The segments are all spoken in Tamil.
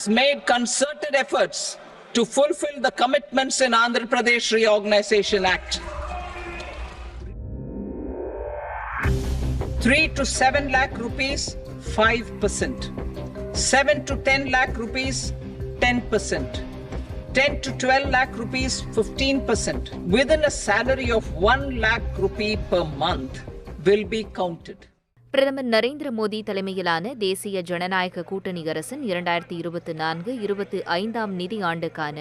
Made concerted efforts to fulfill the commitments in Andhra Pradesh Reorganization Act. 3 to 7 lakh rupees, 5%. 7 to 10 lakh rupees, 10%. 10 to 12 lakh rupees, 15%. Within a salary of 1 lakh rupee per month will be counted. பிரதமர் நரேந்திர மோடி தலைமையிலான தேசிய ஜனநாயக கூட்டணி அரசின் 2024-25 நிதி ஆண்டுக்கான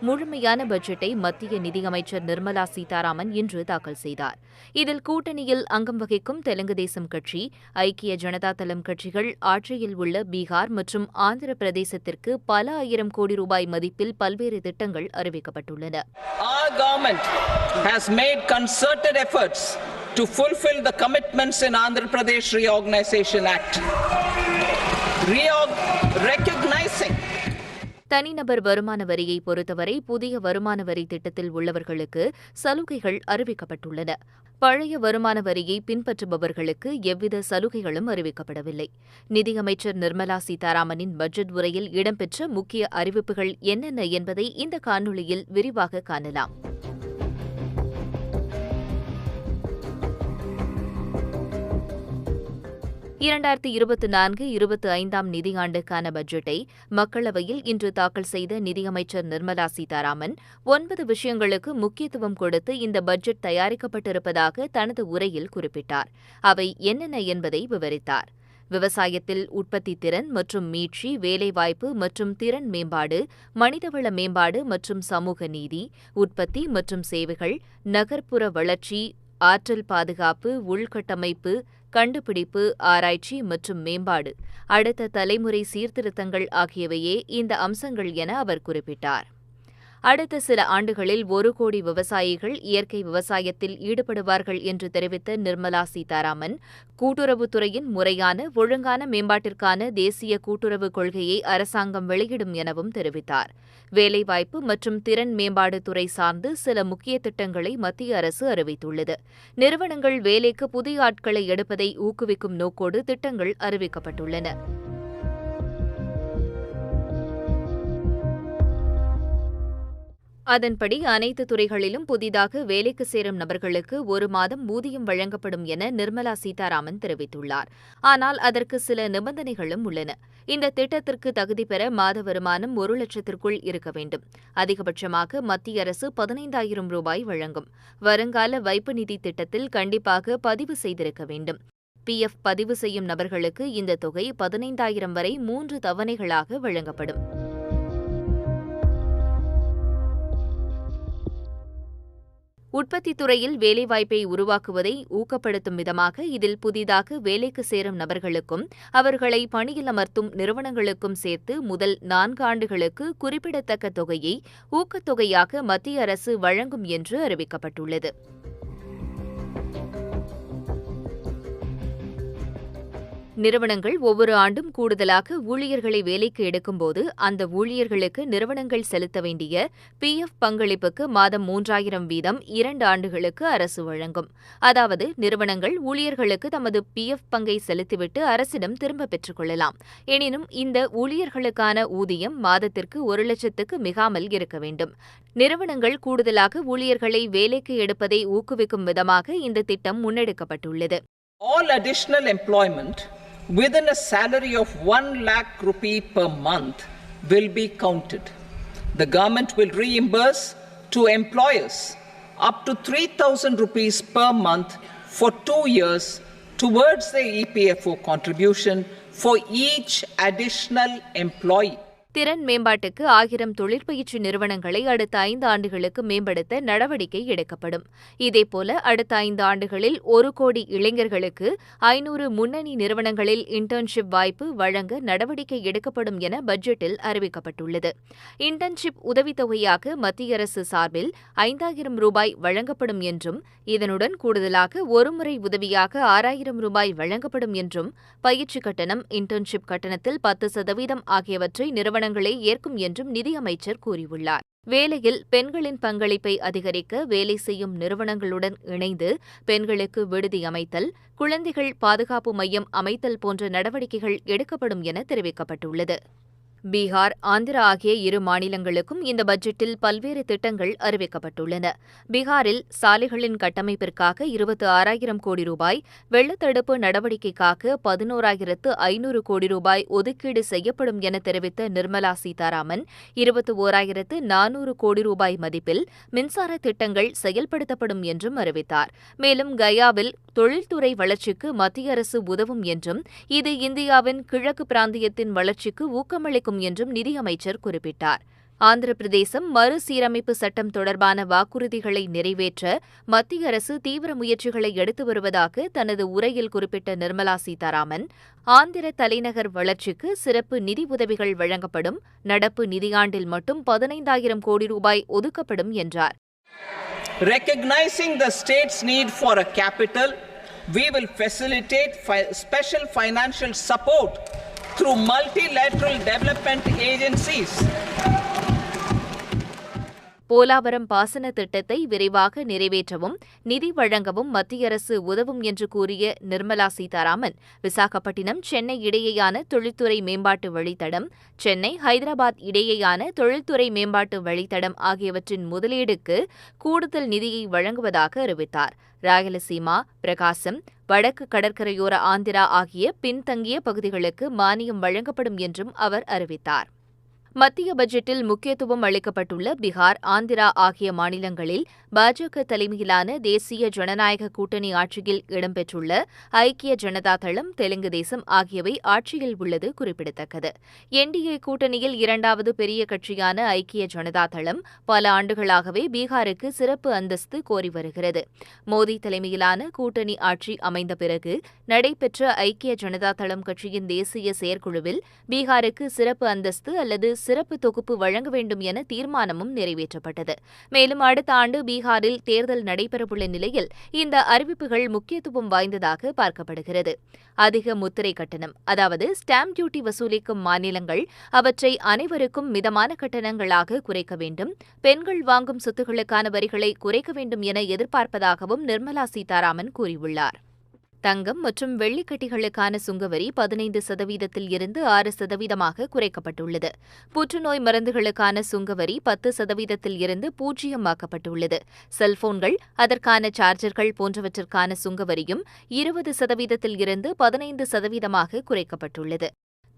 முழுமையான பட்ஜெட்டை மத்திய நிதியமைச்சர் நிர்மலா சீதாராமன் இன்று தாக்கல் செய்தார். இதில் கூட்டணியில் அங்கம் வகிக்கும் தெலுங்கு தேசம் கட்சி, ஐக்கிய ஜனதா தளம் கட்சிகள் ஆட்சியில் உள்ள பீகார் மற்றும் ஆந்திர பிரதேசத்திற்கு பல ஆயிரம் கோடி ரூபாய் மதிப்பில் பல்வேறு திட்டங்கள் அறிவிக்கப்பட்டுள்ளன. To fulfill the commitments in Andhra Pradesh Reorganization Act. Recognizing தனிநபர் வருமான வரியை பொறுத்தவரை புதிய வருமான வரி திட்டத்தில் உள்ளவர்களுக்கு சலுகைகள் அறிவிக்கப்பட்டுள்ளன. பழைய வருமான வரியை பின்பற்றுபவர்களுக்கு எவ்வித சலுகைகளும் அறிவிக்கப்படவில்லை. நிதியமைச்சர் நிர்மலா சீதாராமனின் பட்ஜெட் உரையில் இடம்பெற்ற முக்கிய அறிவிப்புகள் என்னென்ன என்பதை இந்த காணொளியில் விரிவாக காணலாம். 2024-25 நிதியாண்டுக்கான பட்ஜெட்டை மக்களவையில் இன்று தாக்கல் செய்த நிதியமைச்சர் நிர்மலா சீதாராமன் 9 விஷயங்களுக்கு முக்கியத்துவம் கொடுத்து இந்த பட்ஜெட் தயாரிக்கப்பட்டிருப்பதாக தனது உரையில் குறிப்பிட்டார். அவை என்னென்ன என்பதை விவரித்தார். விவசாயத்தில் உற்பத்தி திறன் மற்றும் மீட்சி, வேலைவாய்ப்பு மற்றும் திறன் மேம்பாடு, மனிதவள மேம்பாடு மற்றும் சமூக நீதி, உற்பத்தி மற்றும் சேவைகள், நகர்ப்புற வளர்ச்சி, ஆற்றல் பாதுகாப்பு, உள்கட்டமைப்பு, கண்டுபிடிப்பு, ஆராய்ச்சி மற்றும் மேம்பாடு, அடுத்த தலைமுறை சீர்திருத்தங்கள் ஆகியவையே இந்த அம்சங்கள் என அவர் குறிப்பிட்டார். அடுத்த சில ஆண்டுகளில் 1 கோடி விவசாயிகள் இயற்கை விவசாயத்தில் ஈடுபடுவார்கள் என்று தெரிவித்த நிர்மலா சீதாராமன், கூட்டுறவுத்துறையின் முறையான, ஒழுங்கான மேம்பாட்டிற்கான தேசிய கூட்டுறவு கொள்கையை அரசாங்கம் வெளியிடும் எனவும் தெரிவித்தார். வேலைவாய்ப்பு மற்றும் திறன் மேம்பாடு துறை சார்ந்து சில முக்கிய திட்டங்களை மத்திய அரசு அறிவித்துள்ளது. நிறுவனங்கள் வேலைக்கு புதிய ஆட்களை எடுப்பதை ஊக்குவிக்கும் நோக்கோடு திட்டங்கள் அறிவிக்கப்பட்டுள்ளன. அதன்படி அனைத்து துறைகளிலும் புதிதாக வேலைக்கு சேரும் நபர்களுக்கு 1 மாதம் ஊதியம் வழங்கப்படும் என நிர்மலா சீதாராமன் தெரிவித்துள்ளார். ஆனால் அதற்கு சில நிபந்தனைகளும் உள்ளன. இந்த திட்டத்திற்கு தகுதி பெற மாத வருமானம் 1 லட்சத்திற்குள் இருக்க வேண்டும். அதிகபட்சமாக மத்திய அரசு 15,000 ரூபாய் வழங்கும். வருங்கால வைப்பு நிதி திட்டத்தில் கண்டிப்பாக பதிவு செய்திருக்க வேண்டும். PF பதிவு செய்யும் நபர்களுக்கு இந்த தொகை 15,000 வரை 3 தவணைகளாக வழங்கப்படும். உற்பத்தித் துறையில் வேலைவாய்ப்பை உருவாக்குவதை ஊக்கப்படுத்தும் விதமாக இதில் புதிதாக வேலைக்கு சேரும் நபர்களுக்கும் அவர்களை பணியில் அமர்த்தும் நிறுவனங்களுக்கும் சேர்த்து முதல் 4 ஆண்டுகளுக்கு குறிப்பிடத்தக்க தொகையை ஊக்கத்தொகையாக மத்திய அரசு வழங்கும் என்று அறிவிக்கப்பட்டுள்ளது. நிறுவனங்கள் ஒவ்வொரு ஆண்டும் கூடுதலாக ஊழியர்களை வேலைக்கு எடுக்கும்போது அந்த ஊழியர்களுக்கு நிறுவனங்கள் செலுத்த வேண்டிய PF பங்களிப்புக்கு மாதம் 3,000 வீதம் 2 ஆண்டுகளுக்கு அரசு வழங்கும். அதாவது நிறுவனங்கள் ஊழியர்களுக்கு தமது PF பங்கை செலுத்திவிட்டு அரசிடம் திரும்ப பெற்றுக் கொள்ளலாம். எனினும் இந்த ஊழியர்களுக்கான ஊதியம் மாதத்திற்கு 1 லட்சத்துக்கு மிகாமல் இருக்க வேண்டும். நிறுவனங்கள் கூடுதலாக ஊழியர்களை வேலைக்கு எடுப்பதை ஊக்குவிக்கும் விதமாக இந்த திட்டம் முன்னெடுக்கப்பட்டுள்ளது. All additional employment within a salary of 1 lakh rupee per month will be counted. The government will reimburse to employers up to 3,000 rupees per month for 2 years towards the EPFO contribution for each additional employee. திறன் மேம்பாட்டுக்கு 1000 தொழிற்பயிற்சி நிறுவனங்களை அடுத்த 5 ஆண்டுகளுக்கு மேம்படுத்த நடவடிக்கை எடுக்கப்படும். இதேபோல அடுத்த 5 ஆண்டுகளில் 1 கோடி இளைஞர்களுக்கு 500 முன்னணி நிறுவனங்களில் இன்டர்ன்ஷிப் வாய்ப்பு வழங்க நடவடிக்கை எடுக்கப்படும் என பட்ஜெட்டில் அறிவிக்கப்பட்டுள்ளது. இன்டர்ன்ஷிப் உதவித்தொகையாக மத்திய அரசு சார்பில் 5,000 ரூபாய் வழங்கப்படும் என்றும், இதனுடன் கூடுதலாக ஒருமுறை உதவியாக 6,000 ரூபாய் வழங்கப்படும் என்றும், பயிற்சி கட்டணம், இன்டர்ன்ஷிப் கட்டணத்தில் 10% ஆகியவற்றை நிறுவனங்களே ஏற்கும் என்றும் நிதியமைச்சர் கூறியுள்ளார். வேலையில் பெண்களின் பங்களிப்பை அதிகரிக்க வேலை செய்யும் நிறுவனங்களுடன் இணைந்து பெண்களுக்கு விடுதி அமைத்தல், குழந்தைகள் பாதுகாப்பு மையம் அமைத்தல் போன்ற நடவடிக்கைகள் எடுக்கப்படும் என தெரிவிக்கப்பட்டுள்ளது. பீகார், ஆந்திரா ஆகிய இரு மாநிலங்களுக்கும் இந்த பட்ஜெட்டில் பல்வேறு திட்டங்கள் அறிவிக்கப்பட்டுள்ளன. பீகாரில் சாலைகளின் கட்டமைப்பிற்காக 26,000 கோடி ரூபாய், வெள்ளத்தடுப்பு நடவடிக்கைக்காக 11,500 கோடி ரூபாய் ஒதுக்கீடு செய்யப்படும் என தெரிவித்த நிர்மலா சீதாராமன், 21,400 கோடி ரூபாய் மதிப்பில் மின்சார திட்டங்கள் செயல்படுத்தப்படும் என்றும் அறிவித்தார். மேலும் கயாவில் தொழில்துறை வளர்ச்சிக்கு மத்திய அரசு உதவும் என்றும், இது இந்தியாவின் கிழக்கு பிராந்தியத்தின் வளர்ச்சிக்கு ஊக்கமளிக்கும் என்றும் நிதியமைச்சர் குறிப்பிட்டார். ஆந்திர பிரதேசம் மறுசீரமைப்பு சட்டம் தொடர்பான வாக்குறுதிகளை நிறைவேற்ற மத்திய அரசு தீவிர முயற்சிகளை எடுத்து வருவதாக தனது உரையில் குறிப்பிட்ட நிர்மலா சீதாராமன், ஆந்திர தலைநகர் வளர்ச்சிக்கு சிறப்பு நிதி உதவிகள் வழங்கப்படும், நடப்பு நிதியாண்டில் மட்டும் 15,000 கோடி ரூபாய் ஒதுக்கப்படும் என்றார். Recognizing the state's need for a capital, we will facilitate special financial support through multilateral development agencies. Polavaram பாசன திட்டத்தை விரைவாக நிறைவேற்றவும் நிதி வழங்கவும் மத்திய அரசு உதவும் என்று கூறிய நிர்மலா சீதாராமன், விசாகப்பட்டினம் சென்னை இடையேயான தொழில்துறை மேம்பாட்டு வழித்தடம், சென்னை ஹைதராபாத் இடையேயான தொழில்துறை மேம்பாட்டு வழித்தடம் ஆகியவற்றின் முதலீடுக்கு கூடுதல் நிதியை வழங்குவதாக அறிவித்தார். ராயலசீமா, பிரகாசம், வடக்கு கடற்கரையோர ஆந்திரா ஆகிய பின்தங்கிய பகுதிகளுக்கு மானியம் வழங்கப்படும் என்றும் அவர் அறிவித்தார். மத்திய பட்ஜெட்டில் முக்கியத்துவம் அளிக்கப்பட்டுள்ள பீகார், ஆந்திரா ஆகிய மாநிலங்களில் பாஜக தலைமையிலான தேசிய ஜனநாயக கூட்டணி ஆட்சியில் இடம்பெற்றுள்ள ஐக்கிய ஜனதா தளம், தெலுங்கு தேசம் ஆகியவை ஆட்சியில் உள்ளது குறிப்பிடத்தக்கது. என்டிஏ கூட்டணியில் இரண்டாவது பெரிய கட்சியான ஐக்கிய ஜனதா தளம் பல ஆண்டுகளாகவே பீகாருக்கு சிறப்பு அந்தஸ்து கோரி வருகிறது. மோடி தலைமையிலான கூட்டணி ஆட்சி அமைந்த பிறகு நடைபெற்ற ஐக்கிய ஜனதா தளம் கட்சியின் தேசிய செயற்குழுவில் பீகாருக்கு சிறப்பு அந்தஸ்து அல்லது சிறப்பு தொகுப்பு வழங்க வேண்டும் என தீர்மானமும் நிறைவேற்றப்பட்டது. மேலும் அடுத்த ஆண்டு பீகாரில் தேர்தல் நடைபெறவுள்ள நிலையில் இந்த அறிவிப்புகள் முக்கியத்துவம் வாய்ந்ததாக பார்க்கப்படுகிறது. அதிக முத்திரை கட்டணம், அதாவது ஸ்டாம்ப் டியூட்டி வசூலிக்கும் மாநிலங்கள் அவற்றை அனைவருக்கும் மிதமான கட்டணங்களாக குறைக்க வேண்டும், பெண்கள் வாங்கும் சொத்துக்களுக்கான வரிகளை குறைக்க வேண்டும் என எதிர்பார்ப்பதாகவும் நிர்மலா சீதாராமன் கூறியுள்ளார். தங்கம் மற்றும் வெள்ளிக்கட்டிகளுக்கான சுங்கவரி 15% இருந்து 6% குறைக்கப்பட்டுள்ளது. புற்றுநோய் மருந்துகளுக்கான சுங்கவரி 10% இருந்து 0% செல்போன்கள், அதற்கான சார்ஜர்கள் போன்றவற்றிற்கான சுங்கவரியும் 20% இருந்து 15% குறைக்கப்பட்டுள்ளது.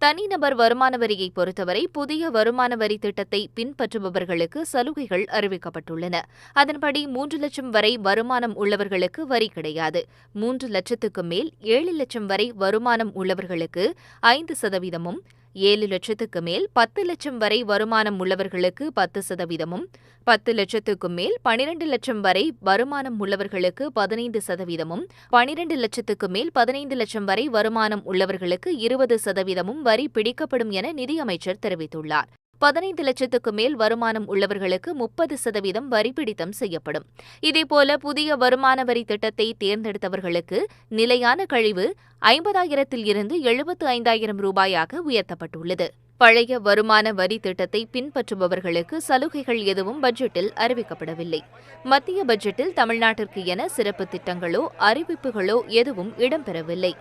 தனிநபர் வருமான வரியை பொறுத்தவரை புதிய வருமான வரி திட்டத்தை பின்பற்றுபவர்களுக்கு சலுகைகள் அறிவிக்கப்பட்டுள்ளன. அதன்படி 3 லட்சம் வரை வருமானம் உள்ளவர்களுக்கு வரி கிடையாது. 3 லட்சத்துக்கு மேல் 7 லட்சம் வரை வருமானம் உள்ளவர்களுக்கு 5%, 7 லட்சத்துக்கு மேல் 10 லட்சம் வரை வருமானம் உள்ளவர்களுக்கு 10%, 10 லட்சத்துக்கு மேல் 12 லட்சம் வரை வருமானம் உள்ளவர்களுக்கு 15%, 12 லட்சத்துக்கு மேல் 15 லட்சம் வரை வருமானம் உள்ளவர்களுக்கு 20% வரி பிடிக்கப்படும் என நிதியமைச்சர் தெரிவித்துள்ளார். 15 லட்சத்துக்கு மேல் வருமானம் உள்ளவர்களுக்கு 30% வரி பிடித்தம் செய்யப்படும். இதேபோல புதிய வருமான வரி திட்டத்தை தேர்ந்தெடுத்தவர்களுக்கு நிலையான கழிவு 50,000 இருந்து 75,000 ரூபாயாக உயர்த்தப்பட்டுள்ளது. பழைய வருமான வரி திட்டத்தை பின்பற்றுபவர்களுக்கு சலுகைகள் எதுவும் பட்ஜெட்டில் அறிவிக்கப்படவில்லை. மத்திய பட்ஜெட்டில் தமிழ்நாட்டிற்கு என சிறப்பு திட்டங்களோ அறிவிப்புகளோ எதுவும் இடம்பெறவில்லை.